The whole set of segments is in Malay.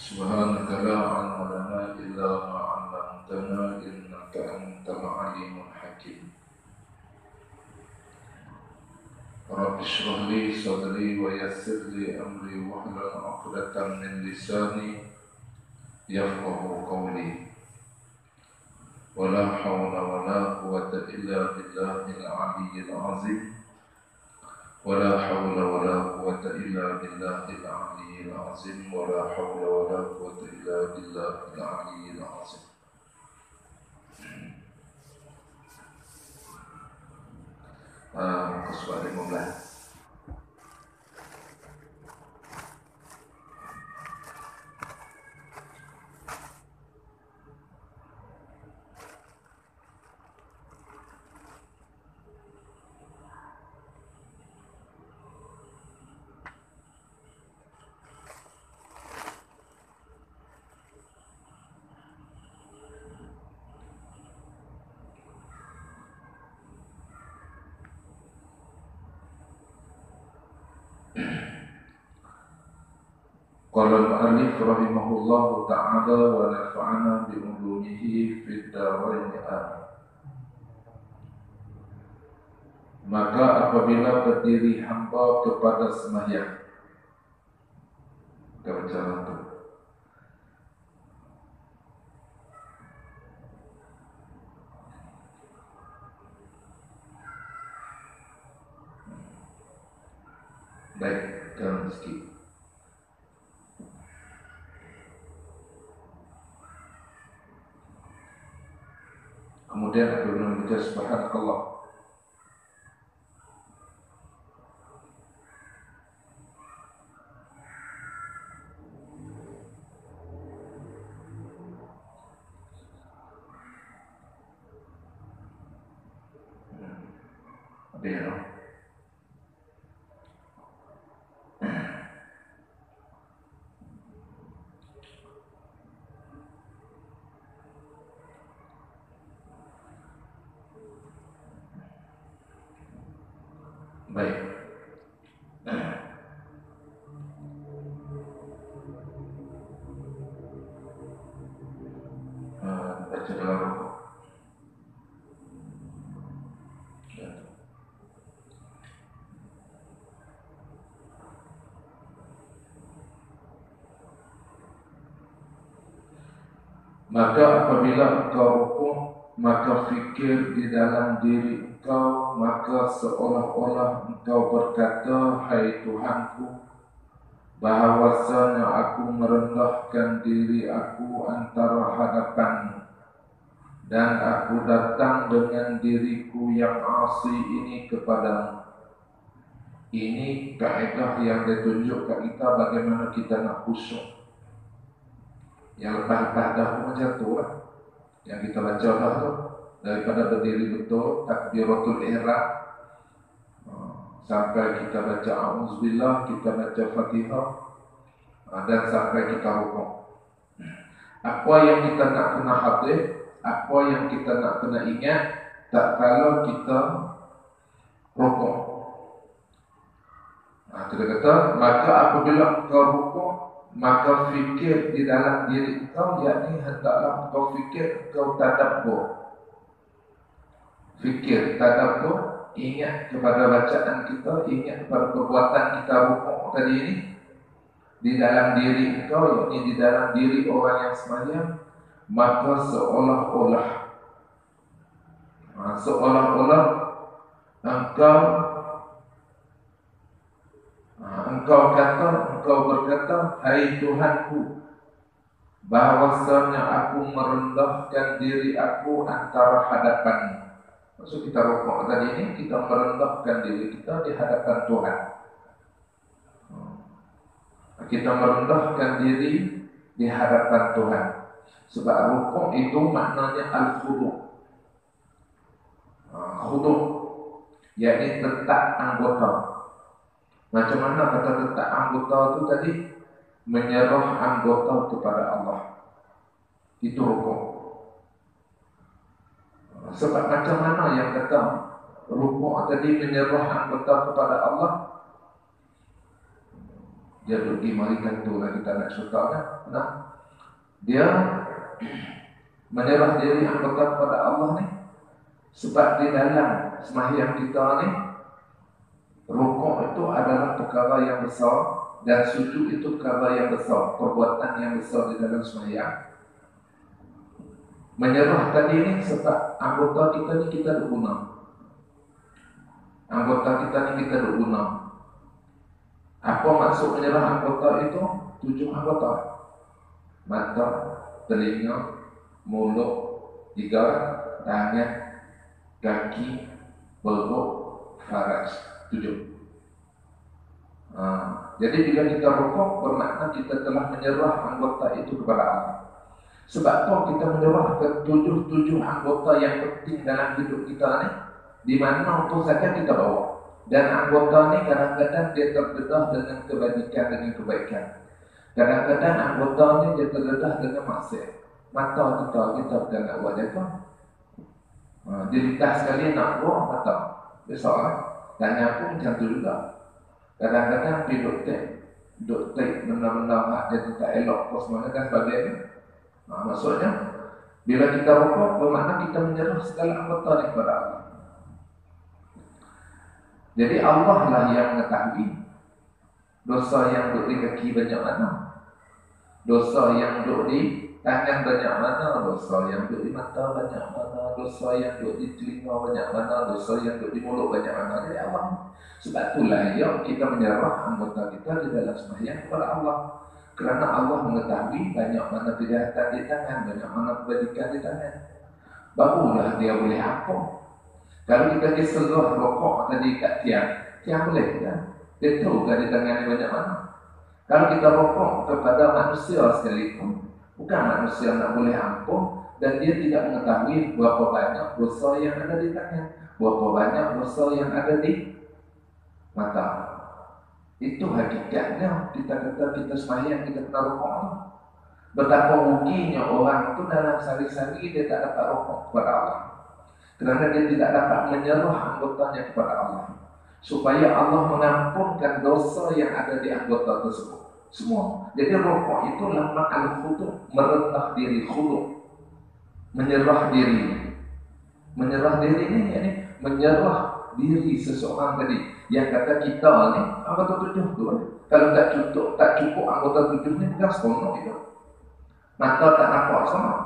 سبحانك لا علم لنا إلا ما علمتنا إنك أنت العليم الحكيم. رب اشرح لي صدري ويسر لي أمري واحلل عقدة من لساني يفقه قولي. ولا حول ولا قوة إلا بالله العلي العظيم. ولا حول ولا قوة إلا بالله العلي العظيم. ولا حول ولا قوة إلا بالله العلي العظيم. Muka surat 15. Qala al-alif rahimahullahu ta'ala wa nafa'ana bi'ulumihi fid dharain amin. Maka apabila berdiri hamba kepada sembahyang, kita baca itu. Baik, dalam sikit. Kemudian apabila membaca subhanakallah, ada ya. Baik. Baca dalam rukuk. Maka apabila engkau rukuk, maka fikir di dalam diri engkau, maka seolah-olah engkau berkata, hai Tuhanku, bahwasanya aku merendahkan diri aku antara hadapanmu, dan aku datang dengan diriku yang asi ini kepadamu. Ini kaidah yang ditunjuk ke kita bagaimana kita nak khusyuk. Yang lepas-lepas dahulu macam tu lah, yang kita baca dah tu, daripada berdiri betul, takbiratul ihram, sampai kita baca a'udzubillah, kita baca Fatihah, dan sampai kita rukuk. Apa yang kita nak kena hafaz, apa yang kita nak kena ingat, tak kalau kita rukuk. Kita kata, maka apabila engkau rukuk, maka fikir di dalam diri engkau, yakni hendaklah engkau fikir, engkau tadabbur. Fikir, tadabbur, ingat kepada bacaan kita, ingat kepada perbuatan kita rukuk tadi ini, di dalam diri engkau, yakni di dalam diri orang yang sembahyang, maka seolah-olah engkau berkata, hai Tuhanku, bahwasanya aku merendahkan diri aku antara hadapanmu. Maksud kita rukuk tadi ini, kita merendahkan diri kita di hadapan Tuhan. Kita merendahkan diri di hadapan Tuhan. Sebab rukuk itu maknanya al-khudu'. Khudu', yakni letak anggota. Macam mana kata letak anggota itu tadi? Menyerah anggota kepada Allah. Itu rukuk. Sebab macam mana yang kata rukuk tadi menyerah anggota kepada Allah? dia duduk di mari kantor lah kita nak syukurnya. Nah, dia menyerah diri anggota kepada Allah ni, sebab di dalam sembahyang kita ni, rukuk itu adalah perkara yang besar dan sujud itu perkara yang besar, perbuatan yang besar di dalam sembahyang. Menyerah tadi ni sebab anggota kita ni kita duk guna. Anggota kita ni kita duk guna. Apa maksud menyerah anggota itu? 7 anggota. Mata, telinga, mulut, lidah, tangan, kaki, perut, faraj. 7. Jadi bila kita rukuk, bermakna kita telah menyerah anggota itu kepada Allah. Sebab tu kita menyerah ke 7 anggota yang penting dalam hidup kita ni, di mana pun saja kita bawa. Dan anggota ni kadang-kadang dia terdedah dengan kebajikan, dengan kebaikan. Kadang-kadang anggota ni dia terdedah dengan maksiat. Mata kita bukan nak buat jaga. Dilitah sekali nak buat mata. Besok lah. Tanya pun macam tu juga. Kadang-kadang pergi doktor benda-benda dia tak elok apa semuanya dan sebagainya. Maksudnya bila kita rukuk, bermakna kita menyerah segala anggota ni kepada Allah. Jadi Allah lah yang mengetahui dosa yang duduk di kaki banyak mana, dosa yang duduk di tangan banyak mana, dosa yang duduk di mata banyak mana, dosa yang duduk di telinga banyak mana, dosa yang duduk di mulut banyak mana. Jadi Allah. Sebab itulah yang kita menyerah anggota kita di dalam sembahyang kepada Allah. Kerana Allah mengetahui banyak mana kejahatan di tangan, banyak mana kebajikan di tangan. Barulah dia boleh ampun. Kalau kita diseluruh rokok tadi kat tiang boleh kan? Dia tahu kan di tangan ni banyak mana. Kalau kita rokok kepada manusia sekalipun, bukan manusia nak boleh ampun, dan dia tidak mengetahui berapa banyak dosa yang ada di tangan, berapa banyak dosa yang ada di mata. Itu hakikatnya kita kata kita sembahyang, kita kena rokok. Betapa ruginya orang itu dalam sehari-hari dia tak dapat rokok kepada Allah. Kerana dia tidak dapat menyerah anggotanya kepada Allah. Supaya Allah mengampunkan dosa yang ada di anggota tersebut. Semua. Jadi rokok itu lama al-khudu', merendah diri, khudu'. Menyerah diri. Menyerah diri ini, yani menyerah diri seseorang tadi. Yang kata kita ni, anggota 7 tu. Kalau tak cukup anggota 7 ni, bukan seronok itu. Mata tak nampak seronok.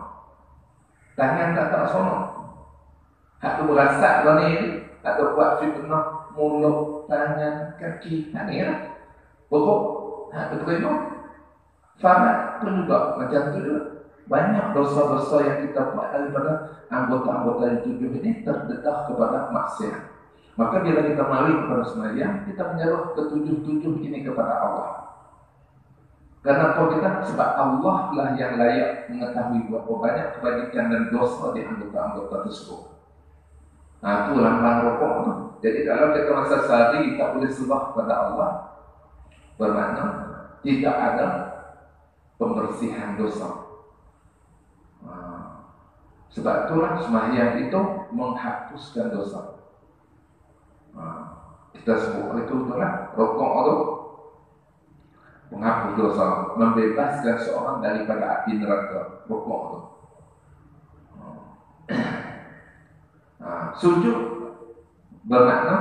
Tangan tak seronok. Hak tu berasap lah ni, tak ada buat fitnah, mulut, tangan, kaki, ni lah. Perut, hak tu terima. Farad pun juga macam tu juga. Banyak dosa-dosa yang kita buat daripada anggota-anggota yang 7 ini terdedah kepada maksiat. Maka bila kita mari kepada sembahyang, kita menyerah ke 7 ini kepada Allah. Kenapa kita? Sebab Allah lah yang layak mengetahui berapa banyak kebajikan dan dosa di anggota-anggota tersebut. Itu lambang rokok tu. Jadi kalau kita masa sehari tak boleh sembah kepada Allah, bermakna tidak ada pembersihan dosa. Sebab itulah sembahyang itu menghapuskan dosa. Kita sebut itu itulah rokok itu menghapus dosa, membebaskan seorang daripada api neraka. Rokok itu. Sujud bermakna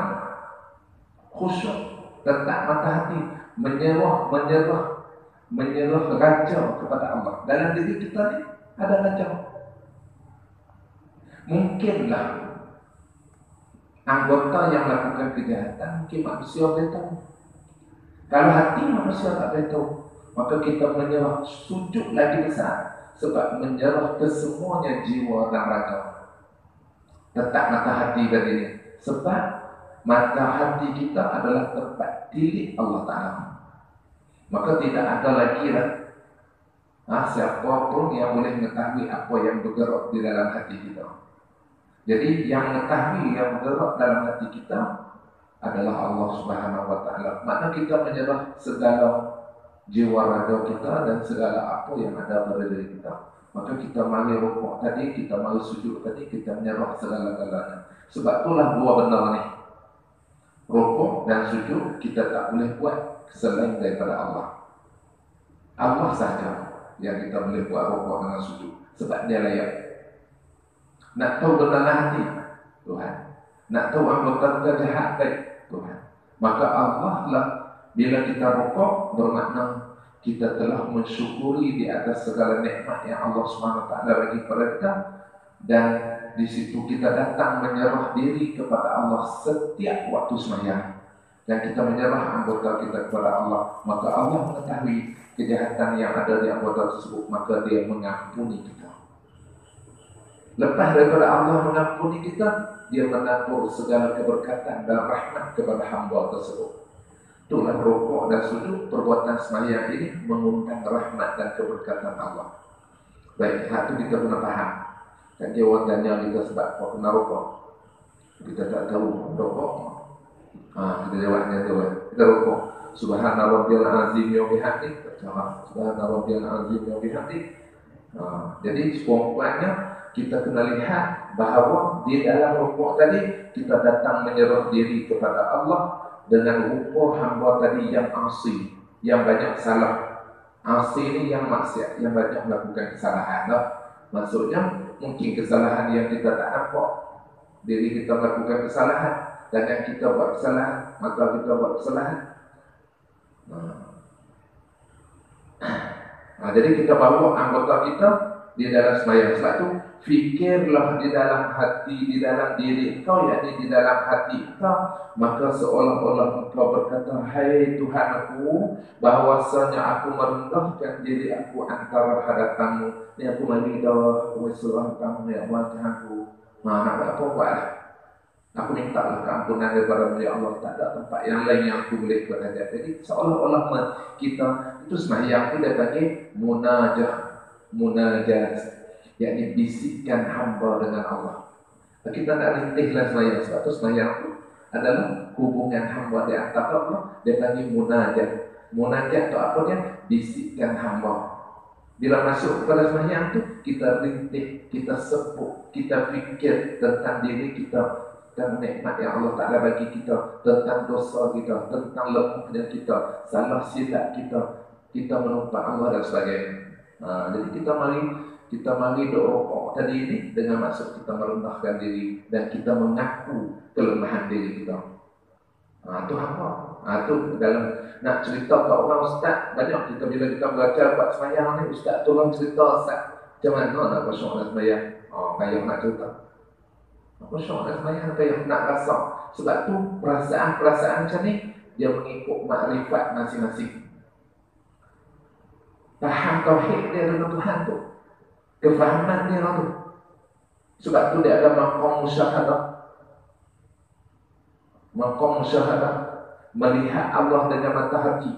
khusyuk, letak mata hati, menyerah raja kepada Allah. Dalam diri kita ni ada raja. Mungkinlah anggota yang melakukan kejahatan, mungkin manusia boleh tahu. Kalau hati manusia tak boleh tahu, maka kita menyerah sujud lagi besar, sebab menyerah kesemuanya jiwa dan raga. Letak mata hati tadi ni, sebab mata hati kita adalah tempat tilik Allah Ta'ala. Maka tidak ada lagi lah siapa pun yang boleh mengetahui apa yang bergerak di dalam hati kita. Jadi yang mengetahui yang bergerak dalam hati kita adalah Allah Subhanahu Wa Ta'ala. Makna kita menyerah segala jiwa raga kita dan segala apa yang ada pada diri kita. Maka kita mari rukuk tadi, kita mari sujud tadi, kita menyerah segala-galanya. Sebab itulah dua benda ni, rukuk dan sujud kita tak boleh buat selain daripada Allah. Allah saja yang kita boleh buat rokok dengan sujud, sebab dia layak. Nak tahu berdalam hati Tuhan, nak tahu anggota kita jahat baik Tuhan, maka Allah lah. Bila kita rokok, bermakna kita telah mensyukuri di atas segala nikmat yang Allah SWT bagi kepada kita, dan di situ kita datang menyerah diri kepada Allah setiap waktu sembahyang, dan kita menyerah anggota kita kepada Allah. Maka Allah mengetahui kejahatan yang ada di anggota tersebut, maka dia mengampuni kita. Lepas daripada Allah mengampuni kita, dia menabur segala keberkatan dan rahmat kepada hamba tersebut. Itulah rokok dan sujud, perbuatan sembahyang ini mengundang rahmat dan keberkatan Allah. Baik, hal itu kita kena faham. Dan dia orang tanya kita sebab apa kena rokok, kita tak tahu rokok. Kita jawabnya tu, kita rokok. Subhana rabbiyal azim wa bihamdi. Subhana rabbiyal azim wa bihamdi. Jadi sekurang-kurangnya kita kena lihat bahawa di dalam rokok tadi kita datang menyerah diri kepada Allah dengan rupa hamba tadi yang asi, yang banyak salah. Asi ini yang maksiat, yang banyak melakukan kesalahan. Maksudnya mungkin kesalahan yang kita tak nampak, diri kita melakukan kesalahan, dan yang kita buat kesalahan, maka kita buat kesalahan. Jadi kita bawa anggota kita di dalam sembahyang. Sebab tu fikirlah di dalam hati, di dalam diri kau, yakni di dalam hati kau, maka seolah-olah kau berkata, hai Tuhan aku, bahwasanya aku merendahkan diri aku antara hadapanmu. Ni aku mari dah, aku surah kamu ya Allah Tuhanku. Nak apa buat? Aku minta lah keampunan daripada ya Allah, tak ada tempat yang lain yang aku boleh berada. Jadi seolah-olah kita itu sembahyang itu dia panggil munajat, yakni bisikan hamba dengan Allah. Kita tak rintihlah sembahyang, sebab itu sembahyang itu adalah hubungan hamba di antara Allah. Dia panggil munajat. Munajat itu apa dia? Bisikan hamba. Bila masuk kepada sembahyang itu, kita rintih, kita sebut, kita fikir tentang diri kita, dan nikmat yang Allah Ta'ala bagi kita, tentang dosa kita, tentang lemahnya kita, salah silap kita menumpang Allah dan sebagainya. Jadi kita mari doa tadi ini dengan maksud kita merendahkan diri dan kita mengaku kelemahan diri kita. Itu apa? Itu dalam nak cerita kat orang ustaz, banyak kita bila kita belajar buat sembahyang ni, ustaz tolong cerita ustaz, macam mana nak khusyuk nak sembahyang? Payah nak cerita. Khusyuk nak sembahyang, payah nak rasa. Sebab tu perasaan macam ni dia mengikut makrifat masing-masing. Faham tauhid dia dengan Tuhan tu, kefahaman dia tu. Sebab tu dia ada maqam musyahadah. Maqam musyahadah, melihat Allah dengan mata hati.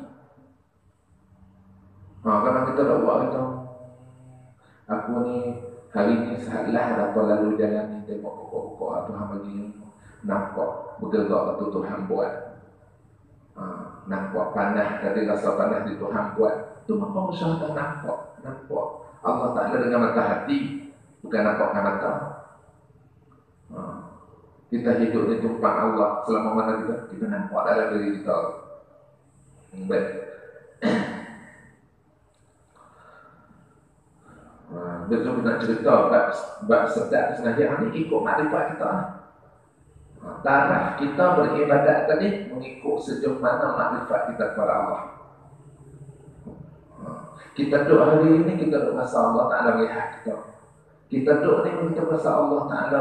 Kadang kita dah buat kata, aku ni hari ni salah dah lalu jalan ni, tengok pokok-pokok Tuhan bagi nampak bergerak tu Tuhan buat. Nampak panas, tadi rasa panas di Tuhan buat. Itu maqam musyahadah, nampak Allah Ta'ala dengan mata hati, bukan nampak dengan mata. Kita hidup di tumpang Allah selama mana kita nampak dalam diri kita. Baik. Betul nak cerita bab sedap sembahyang ni ikut makrifat kita. Taraf kita beribadat tadi mengikut sejauh mana makrifat kita kepada Allah. Kita duduk hari ini, kita duduk masa Allah Ta'ala melihat kita. Kita duduk ni, kita masa Allah Ta'ala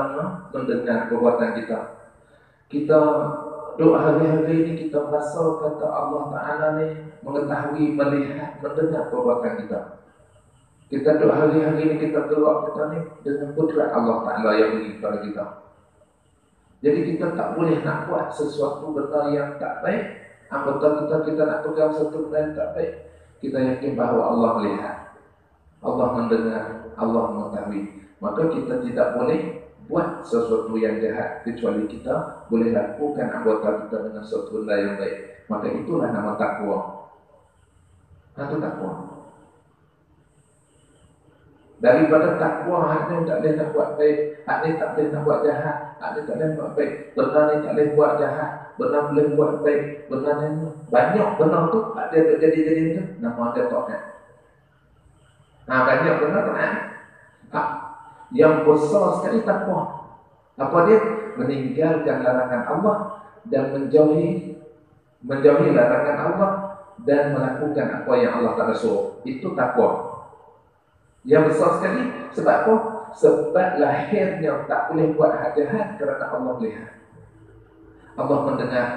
mendengar perbuatan kita. Kita duduk hari-hari ini, kita rasa kata Allah Ta'ala ni mengetahui, melihat, mendengar perbuatan kita. Kita duduk hari-hari ini, kita gerak kita ni dengan kudrat Allah Ta'ala yang beri kepada kita. Jadi kita tak boleh nak buat sesuatu benda yang tak baik. Anggota kita nak pegang sesuatu benda yang tak baik. Kita yakin bahawa Allah melihat, Allah mendengar, Allah mengetahui. Maka kita tidak boleh buat sesuatu yang jahat, kecuali kita boleh lakukan anggota kita dengan sesuatu benda yang baik. Maka itulah nama takwa. Itu takwa. Daripada takwa, hak ni tak boleh nak buat baik, hak ni tak boleh nak buat jahat, hak ni tak boleh buat baik, benar ni tak boleh buat jahat, benar boleh buat baik, benar ni banyak benar tu, hak dia tak jadi tu, nama dia taat. Banyak benar taat. Yang besar sekali takwa. Apa dia? Meninggalkan larangan Allah dan menjauhi larangan Allah dan melakukan apa yang Allah Ta'ala suruh. Itu takwa. Yang besar sekali. Sebab apa? Sebab lahirnya tak boleh buat hak jahat kerana Allah melihat. Allah mendengar.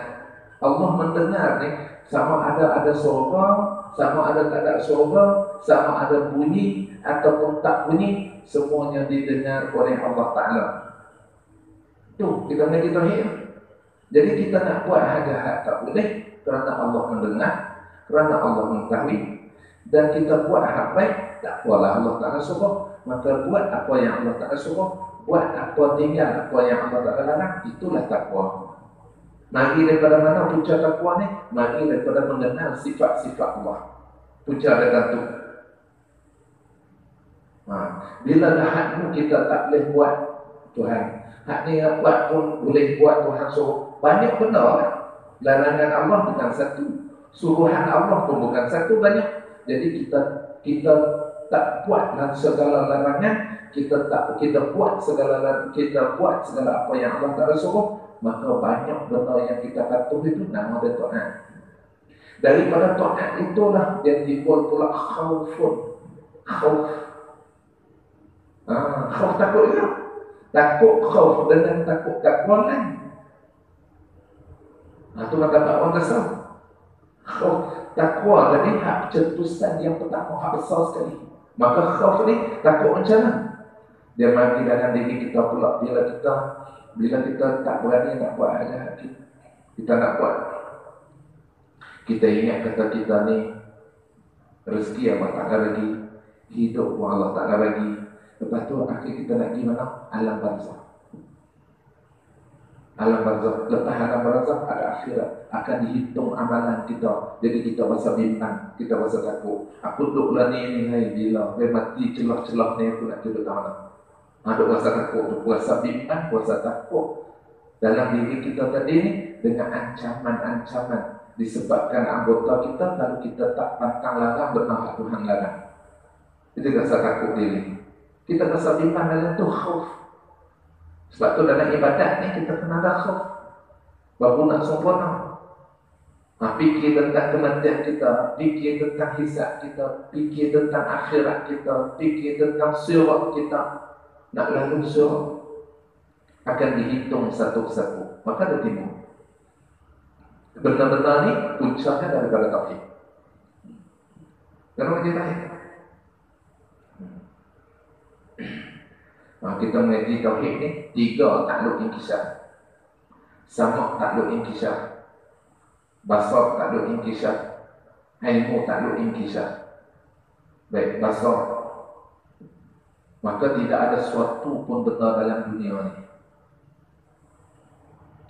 Allah mendengar ni sama ada surga, sama ada tak ada surga, sama ada bunyi ataupun tak bunyi, semuanya didengar oleh Allah Ta'ala. Tu kita menjadi tauhid. Jadi kita nak buat hak jahat tak boleh kerana Allah mendengar, kerana Allah mengetahui. Dan kita buat hak baik, tak apalah Allah Ta'ala suruh, maka buat apa yang Allah Ta'ala suruh, buat apa, tinggal apa yang Allah Ta'ala larang. Itulah takwa. Mari daripada mana punca takwa ni? Mari daripada mengenal sifat-sifat Allah. Punca dia tentu. Bila dah hakmu kita tak boleh buat Tuhan, hak ni buat pun boleh buat Tuhan suruh. Banyak benar. Larangan Allah bukan satu, suruhan Allah pun bukan satu, banyak. Jadi kita tak buat segala larangan, kita buat segala apa yang Allah Ta'ala suruh, maka banyak benda yang kita patuh itu nama dia taat. Daripada taat itulah yang timbul pula khaufun. Khauf takut itu. Takut khauf dengan takut takwa lain. Itu nak dapat orang kesal. Khauf takwa tadi hak cetusan yang pertama, hak besar sekali. Maka khauf ni takut macam mana? Dia mari dalam diri kita pula bila kita tak berani nak buat hal kita nak buat. Kita ingat kata kita ni rezeki Allah Ta'ala bagi, hidup pun Allah Ta'ala bagi. Lepas tu akhir kita nak pergi mana? Alam barzakh. Alam barzakh. Lepas alam barzakh ada akhirat. Akan dihitung amalan kita. Jadi kita rasa bimbang, kita rasa takut. Aku duduk lah ni hai bila dia mati celah-celah ni aku nak tidur tahu mana. Ada rasa takut, rasa bimbang, rasa takut dalam diri kita tadi ni dengan ancaman-ancaman disebabkan anggota kita kalau kita tak pantang larang benar Tuhan larang. Itu rasa takut diri. Kita rasa bimbang dalam tu khauf. Sebab tu dalam ibadat ni kita kena ada khauf. Baru nak sempurna. Fikir tentang kematian kita, fikir tentang hisab kita, fikir tentang akhirat kita, fikir tentang sirat kita. Nak lalu sirat akan dihitung satu-satu. Maka ada timbul. Benar-benar ni puncaknya daripada tauhid. Kenapa kita tauhid? Kita mengaji tauhid ni 3 takluk inkisar. Sama takluk inkisar, basar takluk inkisar, ilmu takluk inkisar. Baik, basar, maka tidak ada sesuatu pun benar dalam dunia ni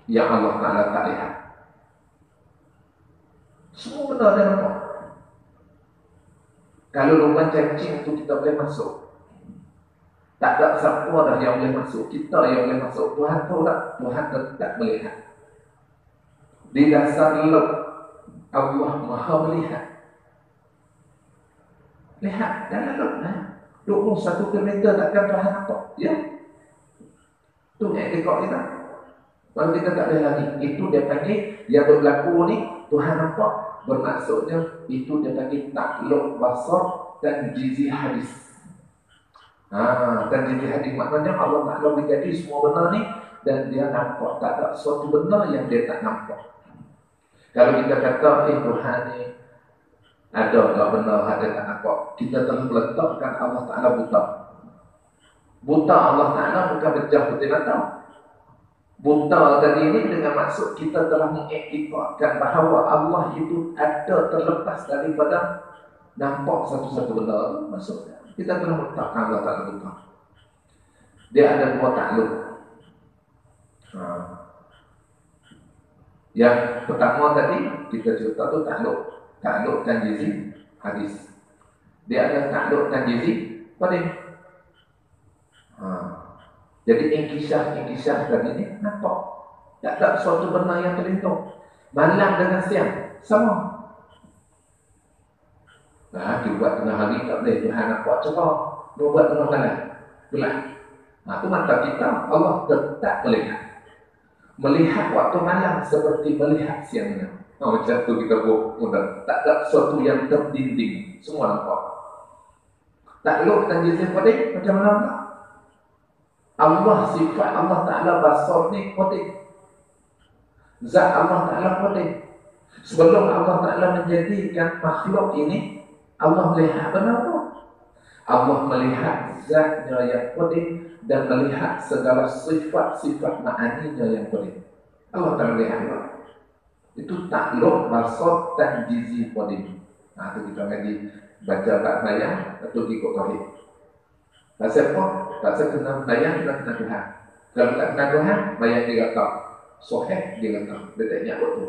yang Allah Ta'ala tak lihat. Semua benar dan nampak. Kalau lubang cacing itu kita boleh masuk, tak ada siapa dah yang boleh masuk. Kita yang boleh masuk. Tuhan tahu tak? Tuhan tetap melihat. Di dasar lub Allah Maha melihat. Lihat dalam lub 21 km takkan Tuhan nampak. Ya. Itu yang dekor kita. Kalau kita tak boleh lagi, itu dia panggil yang berlaku ni Tuhan nampak. Bermaksudnya itu dia panggil takluk basar dan jizi hadis. Dan jizi hadis maknanya Allah Ta'ala menjadi semua benar ni dan dia nampak. Tak ada suatu benar yang dia tak nampak. Kalau kita kata Tuhan ni ada tak benar ada tak nampak, kita telah meletakkan Allah Ta'ala buta. Buta Allah Ta'ala bukan pecah putih mata. Buta tadi ini dengan maksud kita telah mengiktikadkan bahawa Allah itu ada terlepas daripada nampak satu-satu benda. Maksudnya kita telah meletakkan Allah Ta'ala buta. Dia ada 2 takluk. Yang pertama tadi kita cerita tu takluk tanjizi hadis. Dia ada takluk tanjizi pada Jadi inkisah tadi ni nampak. Tak ada suatu benda yang terlindung. Malam dengan siang sama. Nah, dia buat tengah hari tak boleh, Tuhan nak buat cerah. Dia buat tengah malam, gelap. Nah, itu mata kita, Allah tetap melihat. Melihat waktu malam seperti melihat siangnya. Oh, macam tu kita buat mudah. Tak ada sesuatu yang terdinding. Semua nampak. Tak elok dan jizim qadim macam mana tak? Allah, sifat Allah Ta'ala basar ni qadim. Zat Allah Ta'ala qadim. Sebelum Allah Ta'ala menjadikan makhluk ini, Allah melihat benar tak? Allah melihat zatnya yang qadim dan melihat segala sifat-sifat ma'aninya yang qadim. Allah Ta'ala melihat tak? Itu takluk basar tanjizi qadim. Nah, itu kita ngaji baca tak bayang atau ikut tauhid. Pasal apa? Pasal kena bayang, kena Tuhan. Kalau tak kena Tuhan, bayang dia letak. Soheh dia letak. Dia tak ingat waktu.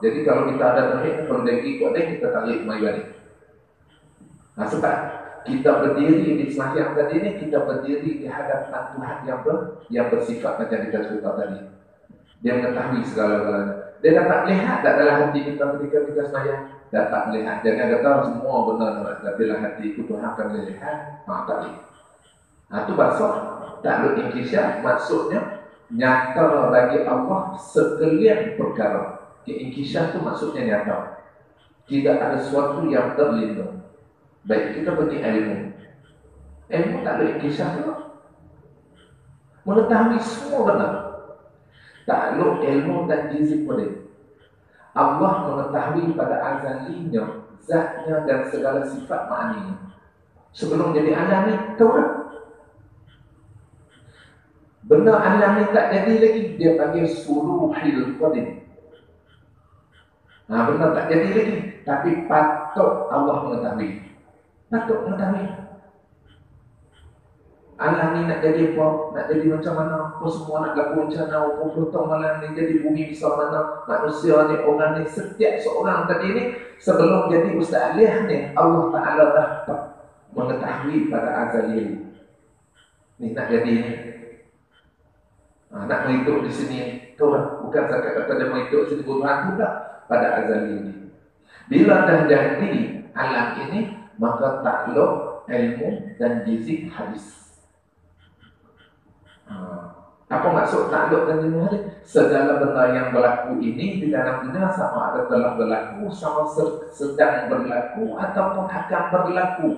Jadi kalau kita ada tauhid, kalau dia ikut dia, kita tarik mai balik. Nah, sebab kita berdiri di sembahyang tadi ni, kita berdiri di hadapan Tuhan yang bersifat macam kita cerita tadi. Dia mengetahui segala-galanya. Dia dapat lihat tak dalam hati kita ketika kita sembahyang? Dapat melihat. Jangan kata semua benar dalam hati itu Tuhan akan melihat. Tak boleh. Itu bahasa takluk inkisah, maksudnya nyata bagi Allah sekalian perkara. Inkisah itu maksudnya nyata. Tidak ada sesuatu yang terlindung. Baik kita bagi ilmu. Ilmu takluk inkisah itu mengetahui semua benar. Takluk ilmu dan jizib qadim. Allah mengetahui pada azalinya, zatnya dan segala sifat ma'aninya. Sebelum jadi alam ni, tahu tak? Benda alam ni tak jadi lagi, dia panggil suluhil qadim. Benda tak jadi lagi, tapi patut Allah mengetahui. Patut mengetahui. Alam ni nak jadi apa? Nak jadi macam mana? Apa semua nak laku macam mana? Apa potong malam ni jadi bumi besar mana? Manusia ni, orang ni, setiap seorang tadi ni sebelum jadi Ustaz Aliyah ni, Allah Ta'ala dah mengetahui pada azali ni nak jadi ni. Nak menghidup di sini, tu lah. Bukan saya kata dia menghidup sini buruhan tu lah. Pada azali ni. Bila dah jadi alam ini, maka takluk ilmu dan jizib hadis. Apa maksud takluk dan ilmu hadis? Segala benda yang berlaku ini di dalam dunia sama ada telah berlaku, sama sedang berlaku ataupun akan berlaku.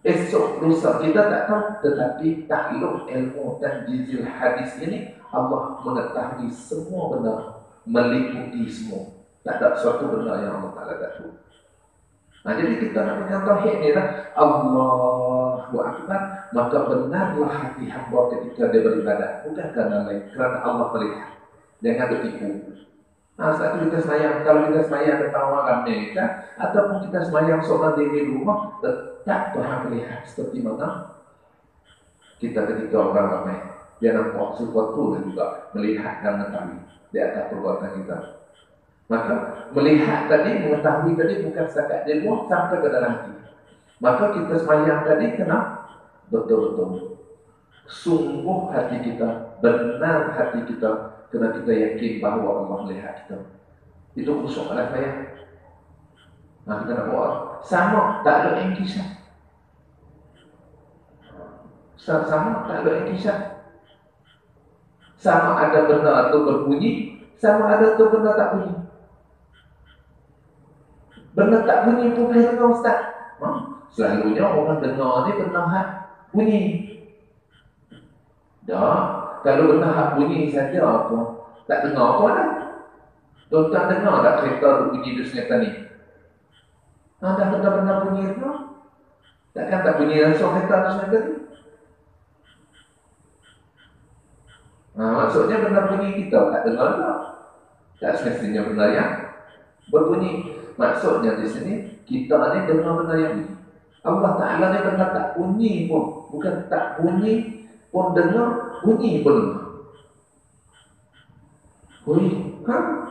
Esok lusa kita tak tahu, tetapi takluk ilmu dan jizil hadis ini Allah mengetahui semua benda, meliputi semua. Tak ada suatu benda yang Allah Ta'ala tak tahu. Jadi kita nak pegang tauhid ni lah, Allahu Akbar, maka benarlah hati hamba ketika dia beribadah, bukan kerana lain, kerana Allah melihat. Jangan tertipu. Saat kita semayang, kalau kita semayang tentang orang ramai kan, ataupun kita semayang seorang diri di rumah, tetap Tuhan melihat seperti mana kita ketika orang ramai. Dia nampak sesuatu dan juga melihat dan mengetahui di atas perbuatan kita. Maka melihat tadi, mengetahui tadi bukan setakat di luar sampai ke dalam hati. Maka kita semayang tadi kena betul-betul sungguh hati kita, benar hati kita, kena kita yakin bahawa Allah melihat kita. Itu khusyuk pada saya. Kita nak buat sama, tak ada inkisah. Sama, tak ada inkisah. Sama ada benda itu berbunyi, sama ada itu benda tak bunyi. Benda tak bunyi pun boleh dengar Ustaz. Selalunya orang dengar ni benda hak bunyi. Kalau benda hak bunyi saja apa, tak dengar apa dah. Tuan-tuan dengar tak kereta bunyi di senjata ni? Dah benda bunyi tu, takkan tak bunyi langsung kereta di senjata ni? Maksudnya benda bunyi kita tak dengar tak? Tak semestinya benda yang berbunyi. Maksudnya di sini kita ni dengar benda yang bunyi. Allah Ta'ala ni benda tak bunyi pun, bukan tak bunyi pun dengar, bunyi pun dengar.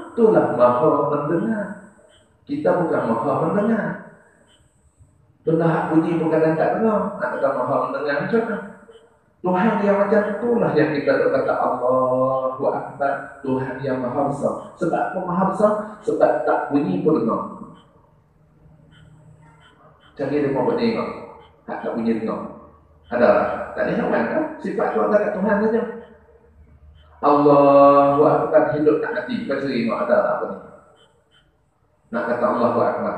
Itulah maha mendengar. Kita bukan maha mendengar. Benda hak bunyi bukan yang tak dengar. Nak kata maha mendengar macam mana? Tuhan yang macam itulah yang kita kata Allahu Akbar, Tuhan yang Maha Besar. Sebab apa Maha Besar? Sebab tak bunyi pun dengar. Cari dia mau dengar, tak bunyi dengar. Adalah tak ada hewan kan? Sifat tu ada kat Tuhan saja. Allahu Akbar, hidup tak mati. Kau sering ada apa ni? Nak kata Allahu Akbar.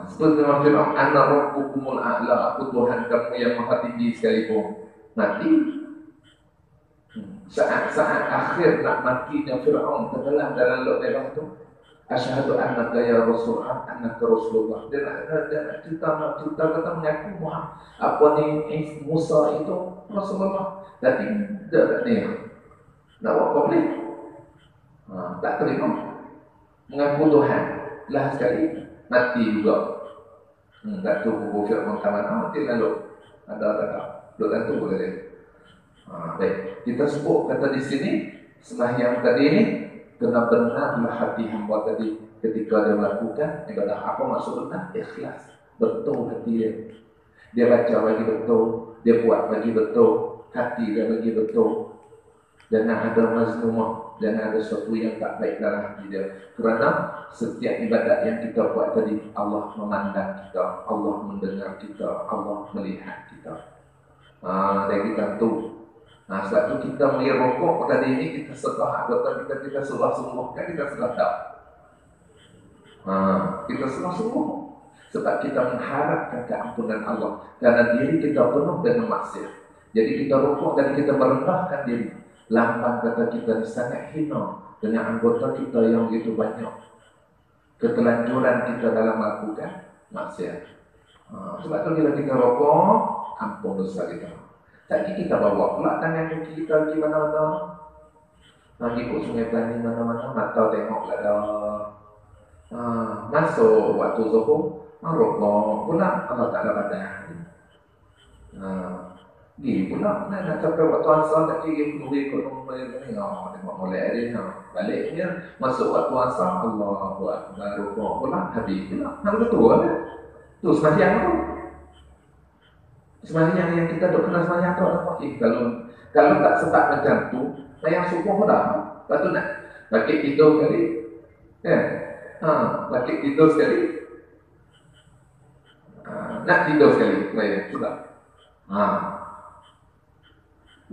Seperti dengan Fir'aun, Ana Rabbukumul A'la, aku Tuhan kamu yang maha tinggi sekalipun. Mati. Saat-saat akhir nak matinya Fir'aun tenggelam dalam laut merah tu, asyhadu annaka ya Rasulullah, annaka Rasulullah. Dia nak cerita kata mengaku Muhammad apa ni Musa itu Rasulullah. Tapi dia tak ni. Nak buat apa boleh? Tak terima. Mengaku Tuhan. Lah sekali mati juga. Tak tahu kubur Fir'aun kawan mati lalu. Ada duk kan tu boleh. Baik, kita sebut kata di sini sembahyang tadi ini benar-benarlah hati hamba tadi ketika dia melakukan ibadah. Apa maksud benar? Ikhlas, betul hati dia. Dia baca bagi betul, dia buat bagi betul, hati dia bagi betul. Jangan ada mazmumah, jangan ada sesuatu yang tak baik dalam hati dia. Kerana setiap ibadat yang kita buat tadi, Allah memandang kita, Allah mendengar kita, Allah melihat kita. Dan kita tahu. Sebab tu kita mari rokok tadi ini kita sedar anggota kita sudah sembuh kan, kita sudah tahu. Kita sudah sembuh sebab kita mengharapkan keampunan Allah karena diri kita penuh dengan maksiat. Jadi kita rokok dan kita merendahkan diri. Lambang kata kita sangat hina dengan anggota kita yang begitu banyak. Ketelanjuran kita dalam melakukan maksiat. Sebab tu bila kita rokok, ampun dosa kita. Tadi kita bawa pula tangan kaki kita pergi mana-mana. Ikut sungai Pelani mana-mana, mata tengok tak ada. Masuk waktu zuhur, rokok pula, tak ada badan. Pergi pula, nak sampai waktu asal tak kira pergi ikut rumah ni. Tengok molek dia, balik dia. Masuk waktu asal, Allah buat rokok pula, habis pula. Nak betul kan? Tu sembahyang tu. Sembahyang yang kita duk kena sembahyang tu apa? Kalau tak sempat macam tu, sembahyang subuh pun dah. Lepas tu nak bangkit tidur sekali. Bangkit tidur sekali. Nak tidur sekali. Sembahyang sudah.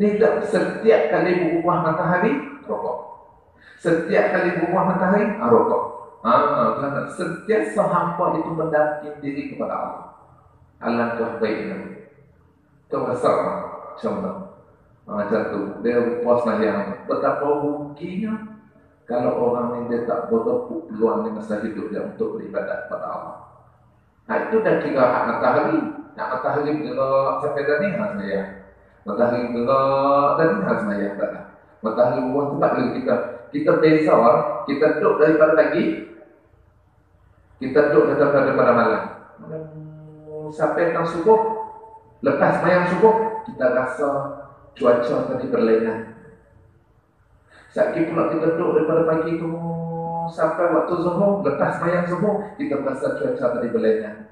Ni tak setiap kali berubah matahari, rokok. Setiap kali berubah matahari, rokok. Setiap sehamba itu mendampingi diri kepada Allah. Alangkah baiknya. Itu asal macam tu. Dia puas yang betapa ruginya kalau orang ini dia tak bertepuk peluang di masa hidup dia untuk beribadat kepada Allah. Itu dah kira hak matahari. Nak matahari bergerak sampai tadi saya. Matahari bergerak tadi saya tak. Matahari buat tempat kita biasa kita duduk daripada pagi, kita duduk daripada malam. Sampai tang subuh. Lepas sembahyang subuh, kita rasa cuaca tadi berlainan. Sakit pula kita duduk daripada pagi tu sampai waktu zuhur, lepas sembahyang subuh, kita rasa cuaca tadi berlainan.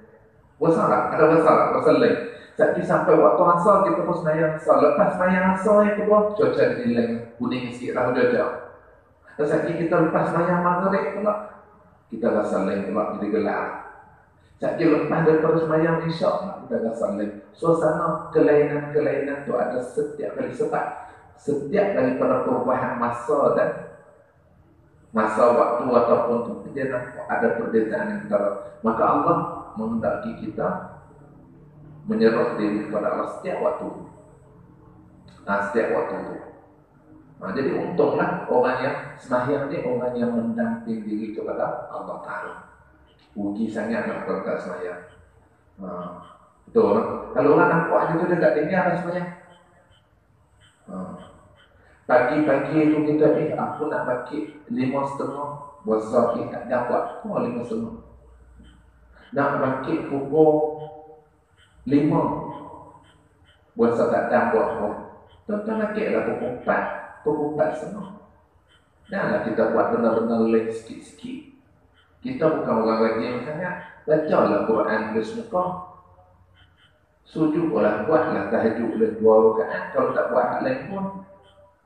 Bersalah, ada bersalah lain. Sakit sampai waktu asar, kita pun sembahyang asar. Lepas sembahyang asar yang kedua, cuaca jadi lain. Kuning sikit lah cuaca. Dan sakit kita lepas sembahyang maghrib pula, kita rasa lain pula, jadi gelap. Sakit lepas daripada sembahyang isyak, kita rasa lain. Suasana kelainan-kelainan tu ada setiap kali sebab setiap daripada perubahan masa dan masa waktu ataupun tu dia nampak ada perbezaan antara. Maka Allah menghendaki kita menyerah diri kepada Allah setiap waktu. Setiap waktu tu. Jadi untunglah orang yang sembahyang ni orang yang mendamping diri kepada Allah Ta'ala. Rugi sangat nak berkat sembahyang. Betul. Kalau orang nampak je tu dia tak tinggal sembahyang. Pagi-pagi tu kita aku nak bangkit 5.30 puasa tak dapat. 5.30. Nak bangkit pukul 5 puasa tak dapat pun. Tuan-tuan bangkitlah pukul 4, pukul 4.30. Janganlah kita buat benar-benar late sikit-sikit. Kita bukan orang rajin sangat. Bacalah Quran ke semuka. Sujud lah, buatlah tahajud boleh 2 rakaat. Kalau tak buat hal lain pun,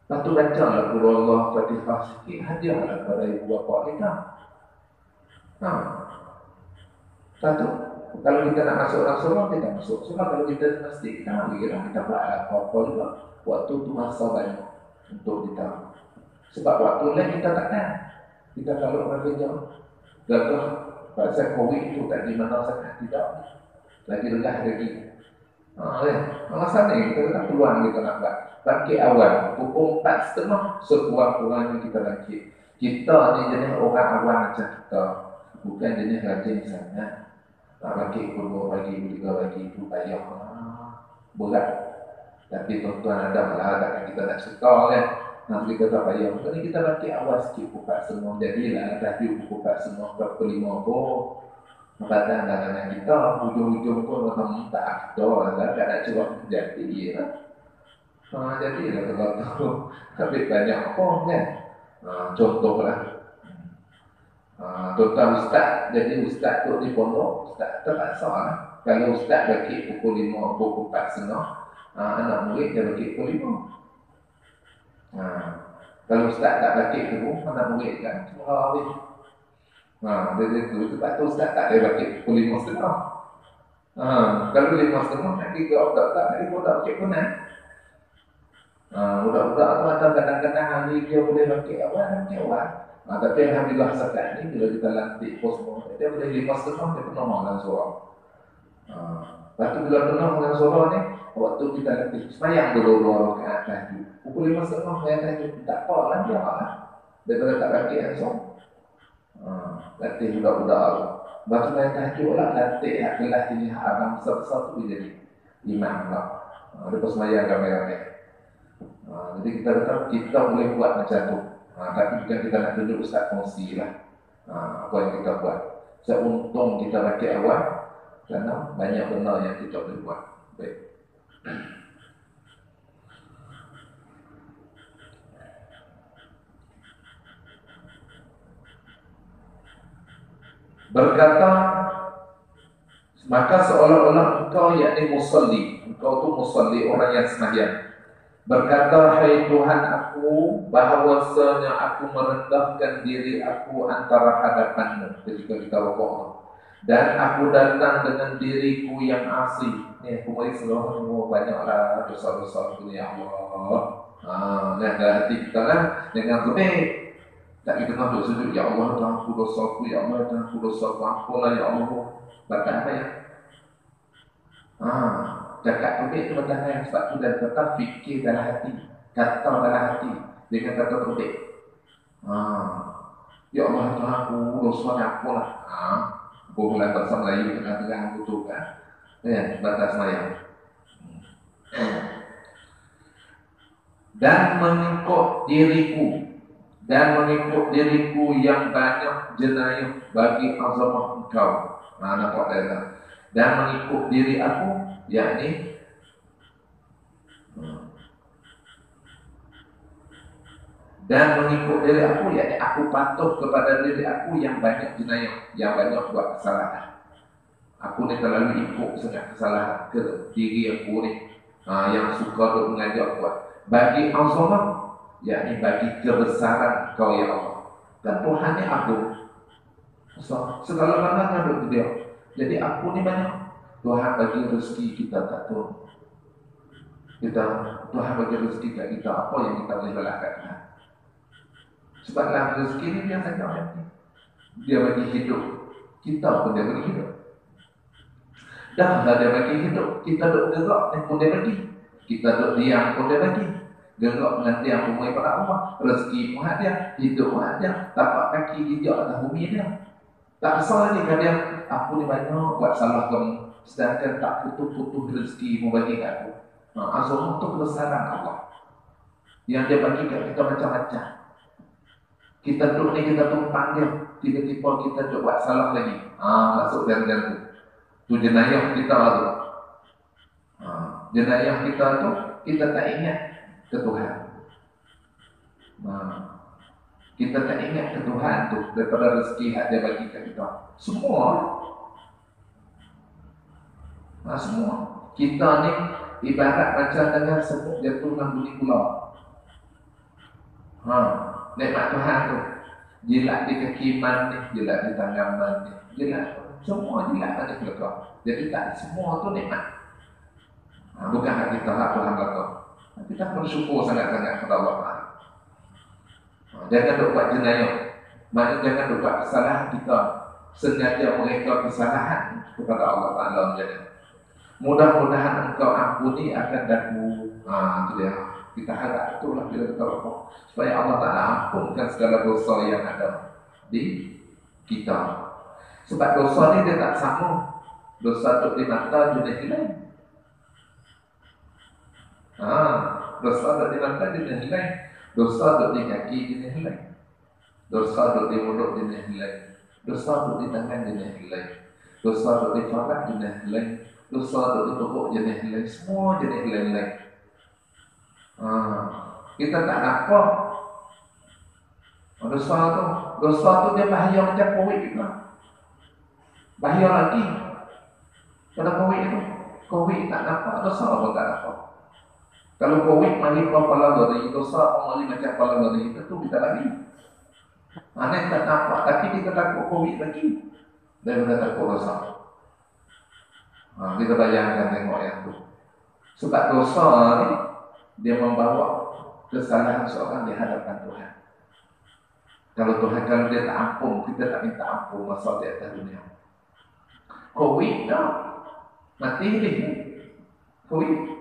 lepas tu baca lah Qul Allah Fatihah sikit, hadiah lah kepada ibu bapa kita. Satu, kalau kita nak masuk orang surau, kita masuk. Sebab kalau kita mesti kita ambil lah, kita buat apa-apa juga. Waktu tu masa banyak untuk kita. Sebab waktu lain kita takkan. Kita kalau orang kerja, gagah, pasal COVID itu tak di mana sangat, tidak. Lagi rendah lagi. Masa ni kita tak peluang kita nak buat. Bangkit awal, pukul 4:30 sekurang-kurangnya kita bangkit. Kita ni jenis orang awam macam kita, bukan jenis rajin sangat. Bangkit pukul 2 pagi, 3 pagi itu payah, berat. Tapi tuan-tuan ada lah, takkan kita nak cerita kan. Nanti kita tak payah. Jadi kita bangkit awal sikit pukul 4:30. Jadilah tahajud pukul 4:30, pukul 5 pun. Badan dagangan kita, ujung-ujung pun macam tak ada, tak nak cuba jadi lah. Jadilah kalau tapi banyak pun kan. Contohlah, contoh ustaz, jadi ustaz tu di pondok, ustaz terpaksa lah. Kalau ustaz bagi pukul 5, pukul 4:30, anak murid dia bagi pukul 5. Kalau ustaz tak bagi tu, anak murid kan semua habis. Dari itu sebab tu ustaz tak boleh bagi pukul 5:30. Kalau 5:30 nanti ke budak-budak nanti budak bagi punai. Budak-budak tu ada kadang-kadang hari dia boleh bagi awal dan awal. Tapi alhamdulillah sekarang ni bila kita lantik pos semua, dia boleh 5:30 dia penuh dengan suara. Lepas tu bila penuh dengan suara ni, waktu kita latih semayang dulu 2 rakaat tahajud. Pukul 5:30 saya tahajud, tak apa lah dia lah. Daripada tak bagi langsung. Latih budak-budak. Lepas tu tahajud lah, latih hak kelas ini hak abang besar-besar tu jadi imam lah. Lepas semayang ramai-ramai. Jadi kita kata kita boleh buat macam tu. Tapi bukan kita nak tunjuk ustaz kongsi lah apa yang kita buat. Seuntung kita bagi awal, kerana banyak benda yang kita boleh buat. Baik. Berkata, maka seolah-olah engkau yakni musalli, engkau tu musalli, orang yang sembahyang. Berkata, hai Tuhan aku, bahawasanya aku merendahkan diri aku antara hadapanmu ketika kita rukuk, dan aku datang dengan diriku yang asli. Ni aku mari seluruh banyaklah dosa-dosa aku ya Allah. Dan hati kita lah dengan lebih. Tak kita nak sujud, ya Allah, Tuhan aku dosaku, ya Allah, Tuhan aku dosaku, ampunlah ya Allah. Batas apa ya? Cakap tubik itu batas apa? Sebab tu dan kata fikir dalam hati, kata dalam hati dengan kata tubik. Ya Allah, Tuhan aku dosa, ampunlah. Boleh bahasa Melayu tengah-tengah membutuhkan. Batas maya. Dan mengikut diriku yang banyak jenayah bagi azamah engkau. Nampak tak? Dan mengikut diri aku, yakni dan mengikut diri aku, yakni aku patuh kepada diri aku yang banyak jenayah, yang banyak buat kesalahan. Aku ni terlalu ikut sangat kesalahan ke diri aku ni, yang suka duk mengajak buat bagi azamah, yakni bagi kebesaran kau ya Allah. Dan Tuhan ni agung, segala-galanya ada dia. Jadi aku ni banyak. Tuhan bagi rezeki kita tak tahu. Tuhan bagi rezeki kita apa yang kita boleh lakukan. Sebab dalam rezeki ni dia saja nanti. Dia bagi hidup, kita pun dia bagi hidup. Dah dia bagi hidup, kita duduk gerak pun dia bagi. Kita duduk diam pun dia bagi. Gerak dengan tiang rumah pada Allah, rezeki pun ada, hidup pun ada, tapak kaki jejak atas bumi dia. Tak salah ni kadang aku ni banyak buat salah kamu, sedangkan tak putus-putus rezeki membagi kat aku. Azamah tu kebesaran Allah yang dia bagi kat kita macam-macam. Kita duduk ni, kita tumpang dia, tiba-tiba kita duduk buat salah lagi. Masuk dan tu. Tu jenayah kita tu. Jenayah kita tu, kita tak ingat ke Tuhan. Kita tak ingat ke Tuhan tu daripada rezeki yang dia bagi ke kita. Semua. Kita ni ibarat macam dengan semut jatuh dalam bumi pulau. Nikmat Tuhan tu. Jilat di kaki man ni, jilat di tangan man ni, jilat. Semua jilat ada kelakar. Jadi tak semua tu nikmat. Bukan hak kita hak Tuhan kata. Kita bersyukur sangat-sangat kepada Allah Taala. Jangan duk buat jenayah. Maknanya jangan duk buat kesalahan kita. Sengaja mereka kesalahan kepada Allah Taala menjadi. Mudah-mudahan engkau ampuni akan daku. Itu dia. Kita harap itulah bila kita berdoa supaya Allah Taala ampunkan segala dosa yang ada di kita. Sebab dosa ni dia tak sama. Dosa tu di mata jenis lain. Dosa tu di mata jenis lain. Dosa tu di kaki jenis lain. Dosa tu di mulut jenis lain. Dosa tu di tangan jenis lain. Dosa tu di farad jenis lain. Dosa tu di perut jenis lain. Semua jenis lain-lain. Kita tak nampak dosa tu dia bahaya macam COVID juga. Bahaya lagi pada COVID itu. COVID tak nampak, dosa pun tak nampak. Kalau COVID mari kepala dari dosa, mari macam kepala dari itu kita lagi. Mana tak nampak, tapi kita takut COVID lagi daripada takut dosa. Kita bayangkan tengok yang tu. Sebab dosa ni dia membawa kesalahan seorang di hadapan Tuhan. Kalau dia tak ampun, kita tak minta ampun masa di atas dunia. COVID dah mati ni. COVID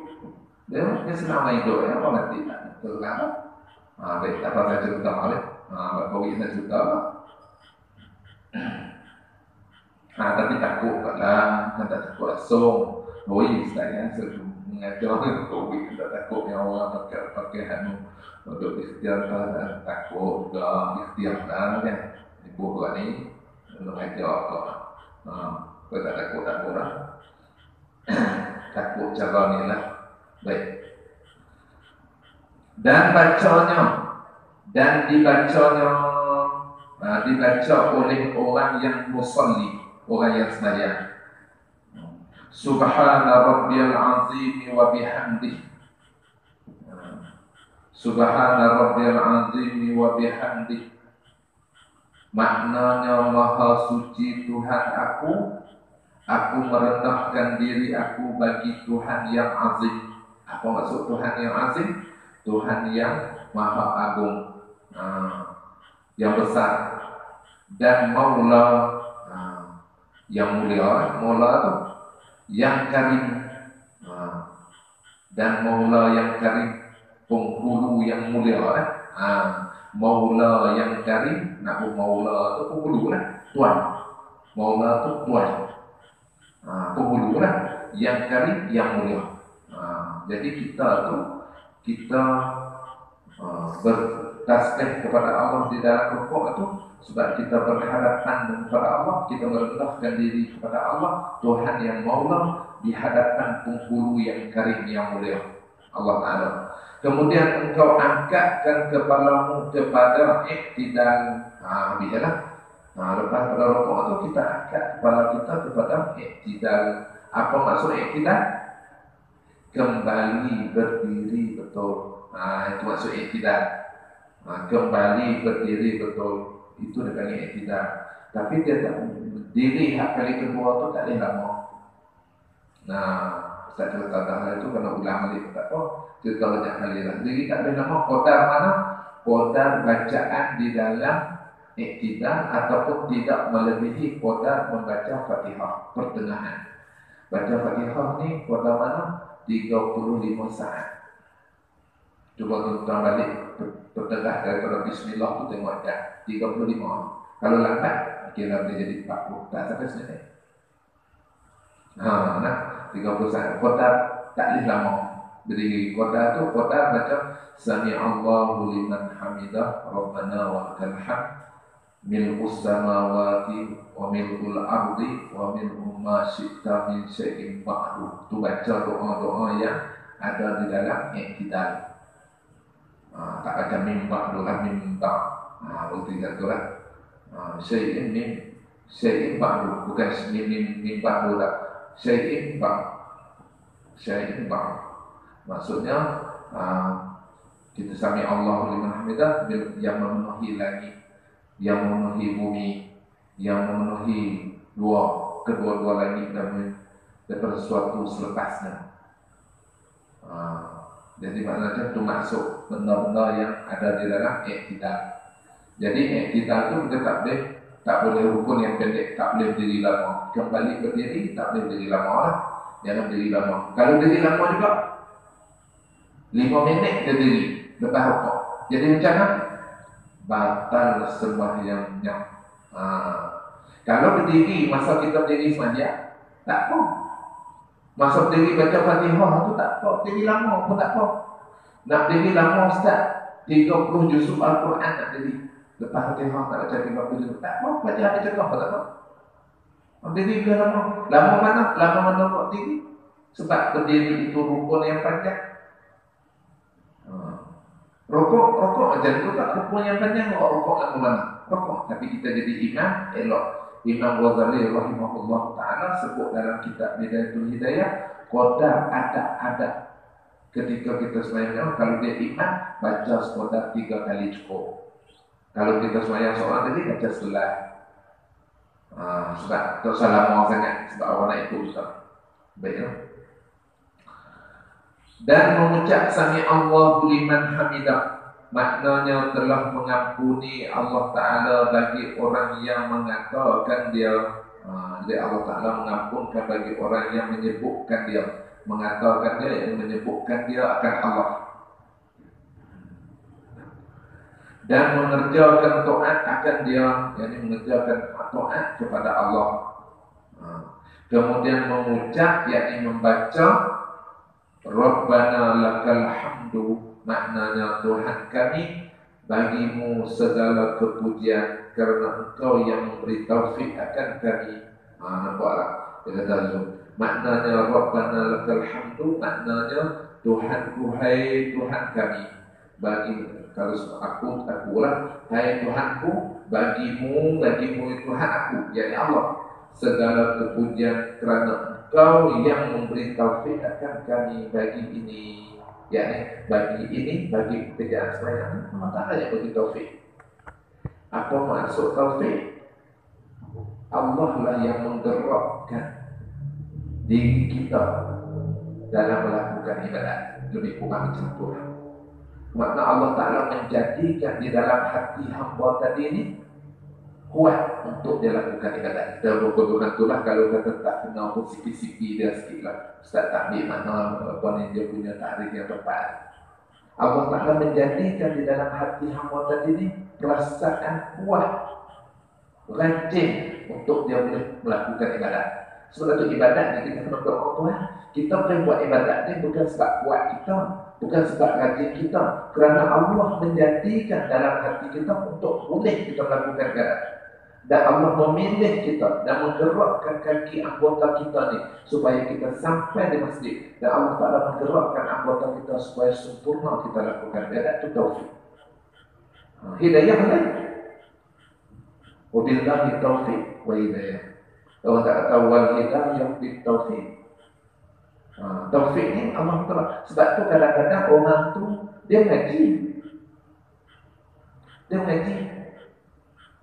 dia senang hidup ya, apa mati tak betul kan? Baik, tak apa saya cerita balik. COVID saya cerita apa? Tapi takut lah, tak takut langsung. Saya mengajar COVID tak takut yang orang pakai hanu untuk ikhtiar takut dah ikhtiar dah kan. Ibu buat ni mengajar kau. Kau tak takut lah. Takut cara ni lah. Baik. Dan bacanya dan dibaca oleh orang yang musalli, orang yang sembahyang. Subhana rabbiyal azim wa bihamdih. Subhana rabbiyal azim wa bihamdih. Maknanya maha suci Tuhan aku merendahkan diri aku bagi Tuhan yang azim. Apa maksud Tuhan yang azim? Tuhan yang maha agung, yang besar. Dan Maula, yang mulia. Maula tu yang karim, dan Maula yang karim, penghulu yang mulia. Maula yang karim, nak Maula tu penghulu lah, tuan. Maula tu tuan, penghulu lah, yang karim, yang mulia. Jadi kita bertasbih kepada Allah di dalam rukuk itu sebab kita berhadapan kepada Allah, kita merendahkan diri kepada Allah, Tuhan yang Maula, di hadapan penghulu yang karim, yang mulia, Allah Ta'ala. Kemudian engkau angkatkan kepalamu kepada iktidal. Biarlah. Lepas pada rukuk itu kita angkat kepala kita kepada iktidal. Apa maksud iktidal? Kembali berdiri betul. Itu maksud iktidal. Kembali berdiri betul. Itu dia panggil iktidal. Tapi dia tak berdiri hak kali kedua tu tak boleh lama. Ustaz cerita dah itu kalau ulang balik tak apa. Cerita banyak kali lah. Jadi tak boleh lama. Qadar mana? Qadar bacaan di dalam iktidal ataupun tidak melebihi qadar membaca Fatihah pertengahan. Baca Fatihah ni qadar mana? 35 saat. Cuba kita balik pertengah daripada Bismillah tu tengok dah 35. Kalau lambat kira dia jadi 40. Tak sampai sebenarnya. 30 saat. Qadar tak boleh lama. Berdiri qadar tu qadar baca Sami'allahu liman hamidah Rabbana wa lakal hamd mil'us samawati wa mil'ul ardi wa mil'u ma syi'ta min syai'in ba'du. Tu baca doa-doa yang ada di dalam iktidal. Tak baca mim ba'du lah, mim ba'. Berarti tu lah. Syai'in ba'du, bukan mim ba'du lah. Syai'in ba'. syai'in ba'd. Maksudnya kita sami Allah liman hamidah, yang memenuhi langit, yang memenuhi bumi, yang memenuhi kedua-dua langit dan daripada sesuatu selepasnya. Jadi maknanya itu masuk benda-benda yang ada di dalam i'tidal. Jadi i'tidal itu kita tak boleh rukun yang pendek, tak boleh berdiri lama. Kembali berdiri, tak boleh berdiri lama. Jangan berdiri lama. Kalau berdiri lama juga 5 minit berdiri lepas rukuk. Jadi macam mana? Batal sembahyangnya. Kalau berdiri, masa kita berdiri sembahyang, tak apa. Masa berdiri baca Fatihah tu tak apa. Berdiri lama pun tak apa. Nak berdiri lama Ustaz, 30 juzuk Al-Quran nak berdiri. Lepas Fatihah nak baca 50 juzuk. Tak apa, baca ada cakap tak apa. Berdiri ke lama. Lama mana? Lama mana buat berdiri? Sebab berdiri itu rukun yang panjang. Rokok macam tu tak rukun yang panjang. Rokok lama mana? Rokok. Tapi kita jadi imam, elok. Imam Ghazali rahimahullah ta'ala sebut dalam kitab Bidayatul Hidayah, qadar adab ketika kita sembahyang. Kalau dia imam, baca qadar 3 kali cukup. Kalau kita sembahyang seorang tadi, baca setelah. Sebab tak salah lama sangat, sebab orang nak ikut Ustaz. Baiklah. Dan mengucap sami Allahu liman hamidah, maknanya telah mengampuni Allah Ta'ala bagi orang yang mengatakan dia. Jadi Allah Ta'ala mengampunkan bagi orang yang menyebutkan dia, mengatakan dia, yang menyebutkan dia akan Allah. Dan mengerjakan taat akan dia, yakni mengerjakan taat kepada Allah. Kemudian mengucap, yakni membaca Rabbana lakal hamdu, maknanya Tuhan kami, bagimu segala kepujian kerana Engkau yang memberi taufik akan kami. Nampaklah dia kata maknanya Rabbana lakal hamdu, maknanya Tuhanku, hai Tuhan kami. Bagi kalau akulah hai Tuhanku, bagimu Tuhan aku, yakni Allah, segala kepujian kerana Engkau yang memberi taufik akan kami bagi ini, yakni bagi pekerjaan sembahyang. Allah Ta'ala yang bagi taufik. Apa maksud taufik? Allah lah yang menggerakkan diri kita dalam melakukan ibadat. Lebih kurang macam tu. Makna Allah Ta'ala menjadikan di dalam hati hamba tadi ini kuat untuk dia lakukan ibadat. Kita bukan itulah kalau kata tak kenal pun sipi-sipi dia sikit lah. Ustaz tak ambil mana apa ni dia punya takrif yang tepat. Allah Ta'ala menjadikan di dalam hati hamba tadi ini perasaan kuat, rajin untuk dia boleh melakukan ibadat. Sebab itu ibadat ni kita kena berdoa Tuhan. Kita boleh buat ibadat ni bukan sebab kuat kita, bukan sebab rajin kita, kerana Allah menjadikan dalam hati kita untuk boleh kita melakukan ibadat. Dan Allah memilih kita dan menggerakkan kaki anggota kita ni supaya kita sampai di masjid. Dan Allah Ta'ala menggerakkan anggota kita supaya sempurna kita lakukan ibadat. Itu taufik. Hidayah lain. Wabillahi taufik wa hidayah. Allah Ta'ala wal hidayah bil taufik. Taufik ni Allah Ta'ala. Sebab tu kadang-kadang orang tu dia ngaji.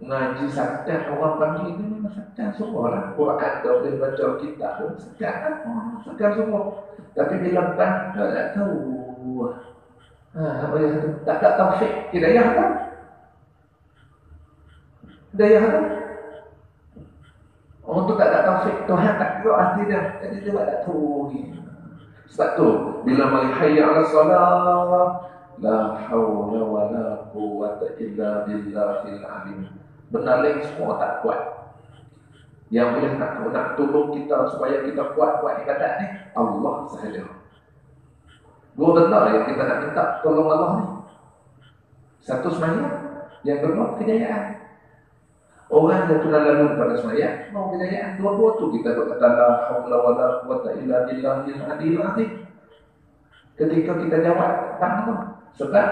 Ngaji saktan, orang panggil ni memang saktan semua lah. Quran dah boleh baca kitab pun saktan lah. Saktan semua. Tapi bila bangga tak tahu. Tak ada taufik. Hidayah tak? Hidayah tak? Orang tu tak ada taufik. Tuhan tak kira hati dia. Jadi dia tak tahu ni. Sebab tu bila mai hayya 'ala salat, la haula wala quwwata illa billahil azim. Benar lain semua tak kuat. Yang boleh nak tolong kita supaya kita kuat ibadat ni Allah sahaja. Dua benda yang kita nak minta tolong Allah ni. Satu sembahyang, yang kedua kejayaan. Orang yang sudah lalu pada sembahyang mau kejayaan. Dua-dua tu kita berkata la haula wala quwwata illa billahil azim. Ketika kita jawab, tak apa. Sebab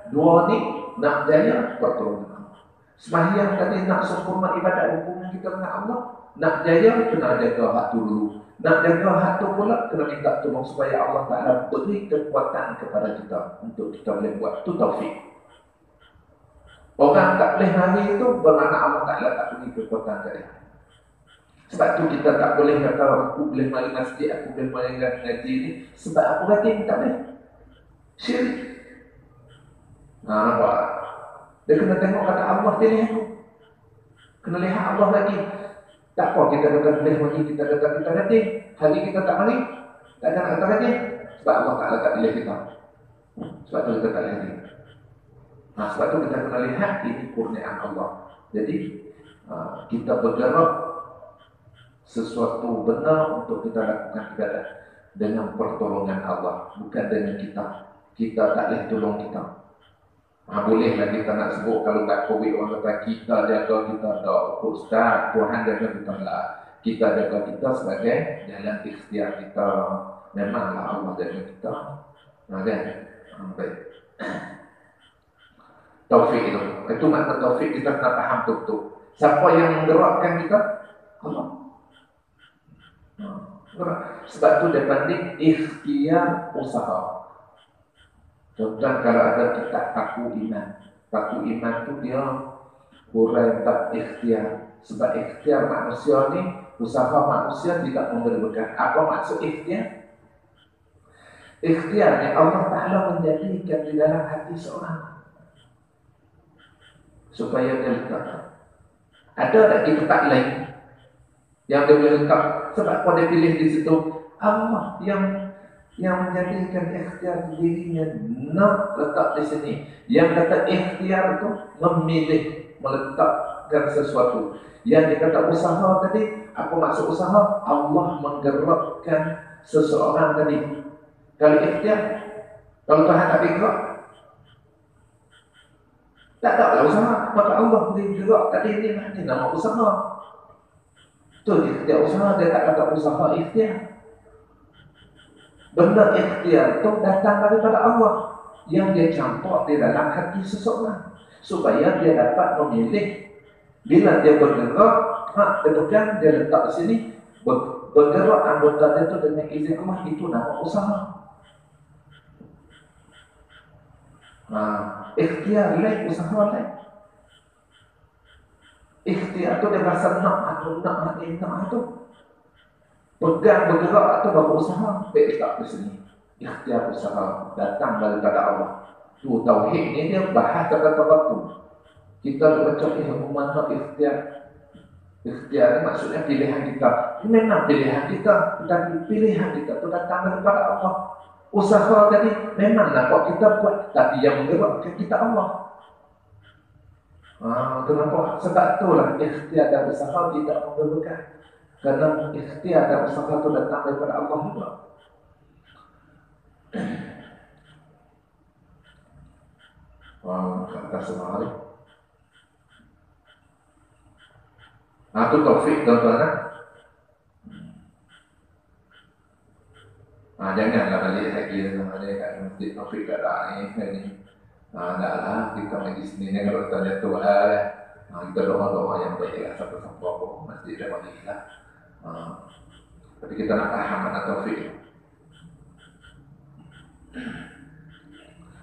dua ni nak jaya pertolongan. Sembahyang tadi nak sempurna ibadat hubungan kita dengan Allah, nak jaya kena jaga hak tu dulu. Nak jaga hak tu pula kena minta tolong supaya Allah Ta'ala beri kekuatan kepada kita untuk kita boleh buat. Itu taufik. Orang tak boleh hari itu bermakna Allah Ta'ala tak beri kekuatan ke dia. Sebab tu kita tak boleh kata aku boleh mari masjid, aku boleh mari ngaji ni. Sebab aku kata tak boleh. Syirik. Nampak? Dia kena tengok kata Allah pilih aku. Kena lihat Allah lagi. Tak apa kita kata boleh mari, kita kata kita ngaji. Hari kita tak mari, tak ada nak kata ngaji. Sebab Allah Ta'ala tak pilih kita. Sebab tu kita tak lagi. Sebab tu kita kena lihat ini kurniaan Allah. Jadi kita bergerak sesuatu benar untuk kita lakukan ibadah dengan pertolongan Allah, bukan dengan kita. Kita tak boleh tolong kita. Bolehlah kita nak sebut kalau tak COVID orang kata kita jaga kita tak Ustaz, Tuhan jaga kita lah. Kita jaga kita sebagai jalan ikhtiar kita. Memanglah Allah jaga kita. Kan? Baik. Taufik itu makna taufik, kita kena faham betul. Siapa yang menggerakkan kita? Allah. Sebab tu dia panggil ikhtiar usaha. Contoh kalau ada kitab Paku Iman. Paku Iman tu dia huraian bab ikhtiar. Sebab ikhtiar manusia ni, usaha manusia tidak memberi berkah. Apa maksud ikhtiar? Ikhtiar ni Allah Ta'ala menjadikan di dalam hati seorang supaya dia letak. Ada tak kita tak lain yang dia boleh letak? Sebab apa dia pilih di situ? Allah yang menjadikan ikhtiar dirinya nak letak di sini. Yang kata ikhtiar itu memilih, meletakkan sesuatu. Yang dikata usaha tadi, apa maksud usaha? Allah menggerakkan seseorang tadi. Kalau ikhtiar, kalau Tuhan tak bergerak, tak ada usaha. Maka Allah boleh gerak tadi ini nama usaha. Itu ikhtiar usaha, dia tak kata usaha ikhtiar. Benda ikhtiar itu datang daripada Allah yang dia campur di dalam hati seseorang supaya dia dapat memilih. Bila dia bergerak, dia pegang, dia letak di sini, bergerak anggota dia itu dengan izin Allah, itu nama usaha. Ikhtiar lain, usaha lain. Ikhtiar itu dia rasa nak itu. Pegang bergerak atau baru usaha, baik tak di sini. Ikhtiar usaha datang daripada Allah. Tu tauhid ni dia bahas kata waktu. Kita baca mana ikhtiar. Ikhtiar ni maksudnya pilihan kita. Ini memang pilihan kita, tetapi pilihan kita tu datang daripada Allah. Usaha tadi memang nak kita buat, tapi yang menggerakkan kita Allah. Kenapa? Sebab itulah ikhtiar dan usaha tidak memberikan. Karena ikhtiar dan usaha itu datang daripada Allah juga. Kata semua hari. Itu taufik tuan-tuan. Janganlah balik lagi sama dia kat masjid taufik kat ni. Taklah kita main di sini ni kalau kita jatuh kita doa-doa yang baik lah satu-satu masjid dah balik lah. Tapi kita nak faham makna taufik.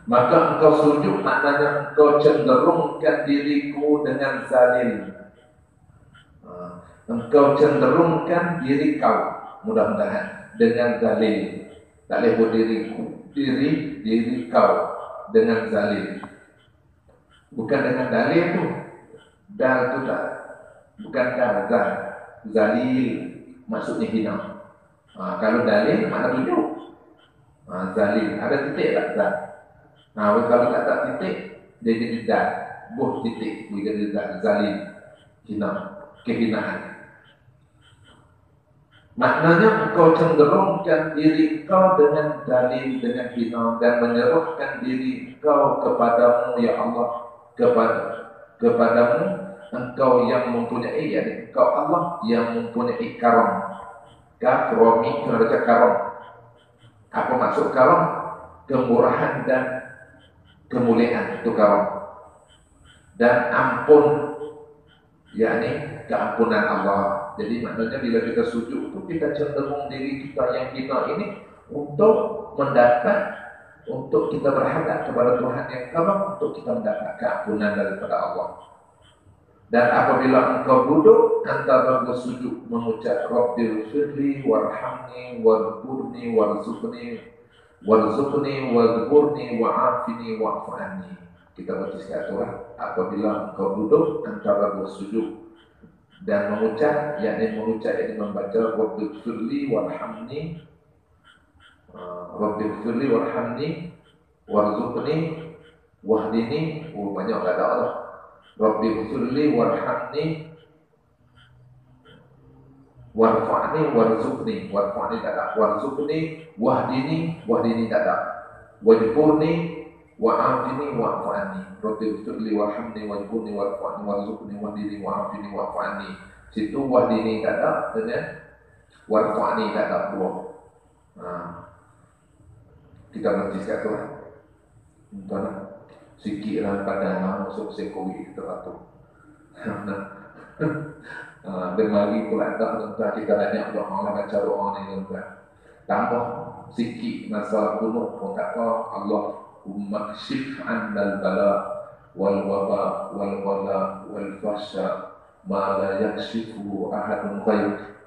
Maka engkau sujud maknanya engkau cenderungkan diriku dengan zalil. Engkau cenderungkan diri kau mudah-mudahan dengan zalil. Tak boleh berdiriku, diri kau dengan zalil. Bukan dengan dalil tu. Dal tu tak. Bukan dal, zalil maksudnya hina. Kalau dalil makna tunjuk. Zalil ada titik tak zal? Kalau tak ada titik dia jadi dal. Buh titik dia jadi zalil. Hina, kehinaan. Maknanya engkau cenderungkan diri kau dengan dalil, dengan hina, dan menyerahkan diri kau kepadamu ya Allah, kepadamu engkau yang mempunyai, engkau Allah yang mempunyai karam. Karomi, kita baca karam. Apa maksud karam? Kemurahan dan kemuliaan, itu karam. dan ampun, yakni keampunan Allah. Jadi maknanya bila kita sujud itu kita cenderung diri kita yang hina ini untuk mendapat, untuk kita berhadap kepada Tuhan yang karam, untuk kita mendapat keampunan daripada Allah. Dan apabila engkau duduk antara bersujud mengucap Rabbil firli warhamni warburni warzuqni warburni wa'afini wa'fu anni. Kita baca sekali apabila engkau duduk antara bersujud dan mengucap, yakni mengucap ini membaca Rabbil firli warhamni Rabbil firli warhamni warzuqni wahdini. Banyak tak ada Allah. Rabbil firli warhamni warfa'ni warzuqni. Warfa'ni tak ada. Warzuqni wahdini tak ada. Wajburni wa'afini wa'fa'ni. Rabbil firli warhamni wajburni warfa'ni warzuqni wahdini wa'afini wa'fa'ni. Situ wahdini tak ada dengan warfa'ni tak ada dua. Kita berhenti sekali lah. Entahlah. Sikit lah pada masuk sekowi kita tu. Dan lagi pula tak kita banyak doa lah baca doa ni tuan. Tambah sikit masalah kuno pun tak apa. Allahumma kshif 'annal bala wal waba wal wala wal fahsya ma la yakshifu ahadun ghayruk.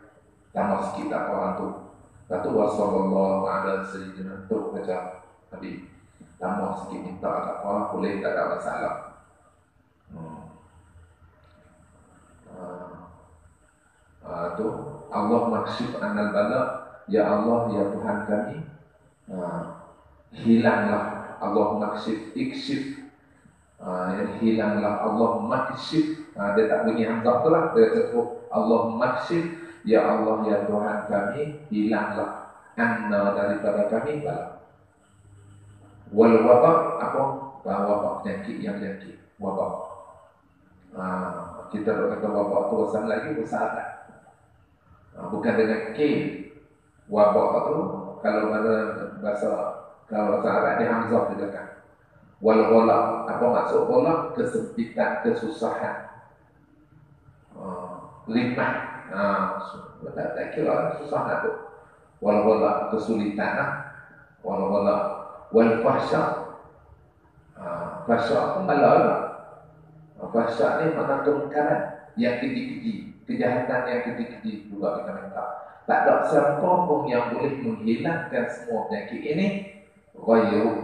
Tambah sikit tak apa tu. Kata wasallallahu ala sayyidina tu baca tadi. Tambah sikit minta tak apa, boleh tak ada masalah. Tu Allah maksyif anal bala, ya Allah ya Tuhan kami, hilanglah. Allah maksyif iksyif, hilanglah. Allah maksyif, dia tak bunyi hamzah tu lah, dia sebut Allah maksyif, ya Allah ya Tuhan kami, hilanglah anna daripada kami bala. Wal wabak apa? Wabak penyakit yang penyakit wabak. Kita kata wabak tu besar lagi besar tak? Bukan dengan K. Wabak tu kalau ada bahasa, kalau bahasa Arab dia hamzah di belakang. Wal ghalaq, apa maksud ghalaq? Kesempitan, kesusahan. Limah. Tak kira susah nak tu. Wal ghalaq kesulitan. Wal ghalaq wal fahsya. Fahsya itu malah. Fahsya ni makna kemungkaran yang keji-keji, kejahatan yang keji-keji juga kita minta. Tak ada siapa pun yang boleh menghilangkan semua penyakit ini ghairu,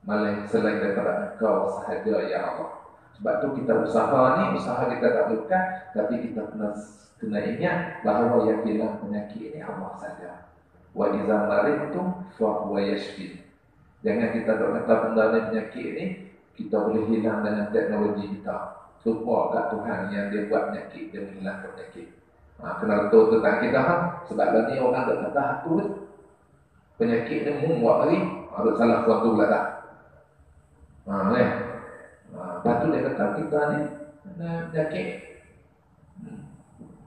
malah selain daripada Engkau sahaja ya Allah. Sebab tu kita usaha kita tak bukan, tapi kita kena ingat bahawa yang hilang penyakit ini Allah saja. Wa iza maridtum fa huwa yashfi. Jangan kita kata benda ni penyakit ni kita boleh hilang dengan teknologi kita. Lupa kat Tuhan yang dia buat penyakit, dia menghilangkan penyakit. Kena betul tentang kita sebab ni orang tak kata aku penyakit ni buat lagi, ada salah suatu pula tak. Lepas tu dia kata kita ni penyakit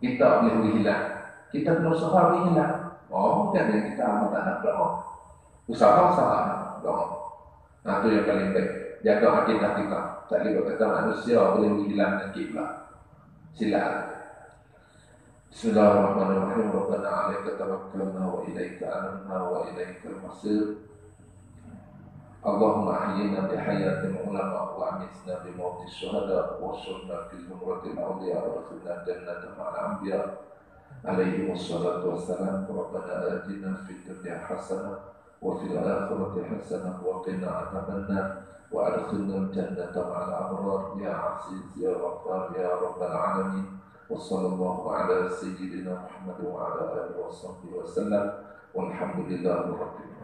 kita boleh hilang. Kita kena usaha boleh hilang. Bukan dia kita amat tak nak berdoa. Usaha doa. Itu yang paling baik. Jaga akidah kita. Tak boleh berkata manusia boleh hilang penyakit pula. Silakan. Bismillahirrahmanirrahim. Rabbana 'alaika tawakkalna wa ilaika anabna wa ilaikal masir. Allahumma ahyina bi hayatil ulama wa amitna bi mautis syuhada wa syurna fil zumratil awliya wa khilna jannata ma'al anbiya alaihi wassalatu wassalam. Rabbana atina fid dunya hasanah wa fil akhirati hasanah wa qina adzabannar wa adkhilna jannata ma'al abrar ya aziz ya ghaffar ya rabbal alamin. Wassallallahu ala sayyidina Muhammad wa ala alihi wa sahbihi wa sallam walhamdulillahi rabbil alamin.